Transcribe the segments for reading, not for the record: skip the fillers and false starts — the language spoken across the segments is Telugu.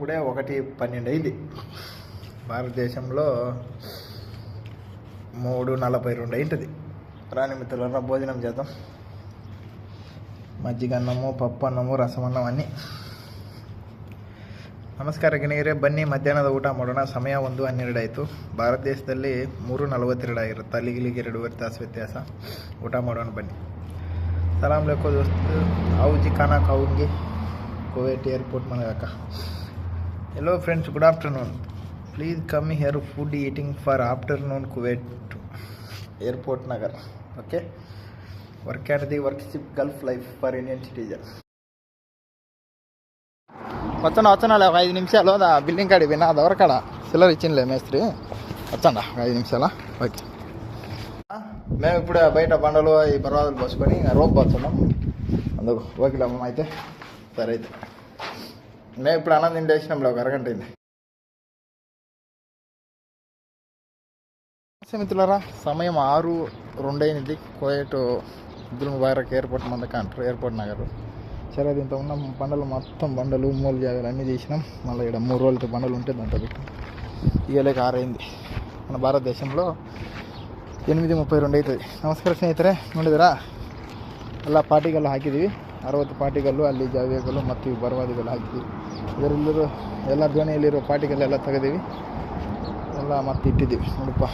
అప్పుడే 1:12 అయింది. భారతదేశంలో 3:42 అయింటుంది. రాని మిత్రులరా భోజనం చేద్దాం. ಮಜ್ಜಿಗೆ ಅನ್ನಮು, ಪಪ್ಪು ಅನ್ನಮು, ರಸಂ ಅನ್ನಮ್ ಅನ್ನಿ. ನಮಸ್ಕಾರ ಗೆಳೆಯರೇ, ಬನ್ನಿ ಮಧ್ಯಾಹ್ನದ ಊಟ ಮಾಡೋಣ. ಸಮಯ 1:12 ಆಯಿತು. ಭಾರತ ದೇಶದಲ್ಲಿ 3:42 ಆಗಿರುತ್ತೆ. ಅಲ್ಲಿಗೆ 2.5 ತಾಸು ವ್ಯತ್ಯಾಸ. ಊಟ ಮಾಡೋಣ ಬನ್ನಿ. ಸಲಾಮ್ ಲೇಕೋ ದೋಸ್ತ್, आओ जी खाना खाऊंगे कुवैत एयरपोर्ट मनगाका. Hello friends, good afternoon. Please come here food eating for afternoon Kuwait airport नगर. Okay, work at the workshop gulf life for Indian citizen. వచ్చాను ఒక 5 నిమిషాలు బిల్డింగ్ కాడికి పోయినా. అది ఎవరికాడ సిల్లర్ ఇచ్చిందిలే మేస్త్రి. వచ్చాండా 5 నిమిషాలా? ఓకే. మేము ఇప్పుడు బయట బండలు ఈ బర్వాదులు పోసుకొని రోప్ పోతున్నాం. అందుకు ఓకేలమ్మ. అయితే సరే. అయితే మేము ఇప్పుడు అన్నం తింటేసినాంలో ఒక అరగంట అయింది. మిత్రులారా, సమయం 6:02 అయింది. కువైట్ అబ్దుల్ ముబారక్ ఎయిర్పోర్ట్ మందక అంటారు, ఎయిర్పోర్ట్ నగర్. సరే, దీంతో ఉన్న బండలు మొత్తం బండలు మూల జాగాలు అన్నీ తీసినాం. మళ్ళీ ఇక్కడ 3 రోజులతో బండలు ఉంటే దాంట్లో పెట్టాం. ఇయ్యలేక 6 అయింది. మన ಭಾರತದೇಶంలో 8:32 ಆಯ್ತದೆ. ನಮಸ್ಕಾರ ಸ್ನೇಹಿತರೆ, ನೋಡಿದಿರಾ ಎಲ್ಲ ಪಾರ್ಟಿಗಳು ಹಾಕಿದ್ದೀವಿ. 60 ಪಾರ್ಟಿಗಳು, ಅಲ್ಲಿ ಜಾವಿಗಳು ಮತ್ತು ಈ ಬರವಾದಿಗಳು ಹಾಕಿದ್ದೀವಿ. ಇದರೆಲ್ಲರೂ ಎಲ್ಲ ದೋಣಿಯಲ್ಲಿರೋ ಪಾರ್ಟಿಗಳೆಲ್ಲ ತೆಗೆದೀವಿ, ಎಲ್ಲ ಮತ್ತೆ ಇಟ್ಟಿದ್ದೀವಿ. ನೋಡಪ್ಪ,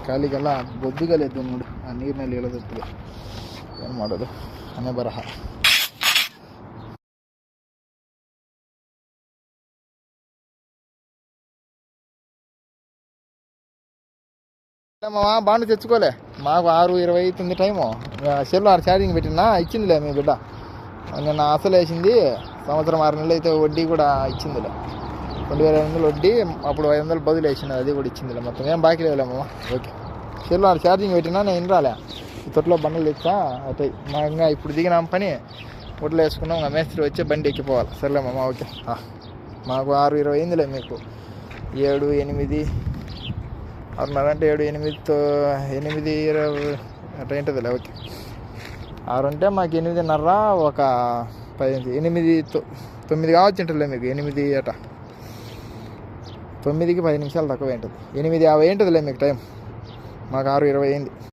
ಕಾಲಿಗೆಲ್ಲ ಬೊದ್ದುಗಳೆದ್ದು ನೋಡಿ, ಆ ನೀರಿನಲ್ಲಿ ಇಳಿದಿರ್ತದೆ. ಏನು ಮಾಡೋದು, ಹಣೆ ಬರಹ. బాండ్ తెచ్చుకోలే, మాకు 6:20 అవుతుంది టైము. సెల్ ఛార్జింగ్ పెట్టినా ఇచ్చిందిలే మీ బిడ్డ. నిన్న అసలు వేసింది. సంవత్సరం 6 నెలలు అయితే వడ్డీ కూడా ఇచ్చిందిలే. 2,500 వడ్డీ, అప్పుడు 500 బదులు వేసింది, అది కూడా ఇచ్చిందిలే. మొత్తం ఏం బాకీ లేవులేమమ్మ. ఓకే, సెల్ ఛార్జింగ్ పెట్టినా నేను రాలే. ఈ తొట్లో బండలు తెచ్చా. అయితే మా ఇంకా ఇప్పుడు దిగినాం పని, ఒడ్లు వేసుకున్నాం. ఇంకా మేస్త్రి వచ్చి బండి ఎక్కిపోవాలి. సరేలేమమ్మ. ఓకే, మాకు 6:20 అయిందిలే. మీకు 7, 8, 6:30 అంటే 7, 8:20 అట్లా ఉంటుందిలే. ఓకే, 6 అంటే మాకు 8:30, ఒక 10, 8, 9 కావచ్చు ఉంటుందిలే మీకు. 8 అట 9కి 10 నిమిషాలు తక్కువ ఉంటుంది. 8:50 ఉంటుందిలే మీకు టైం. మాకు 6:20 అయింది.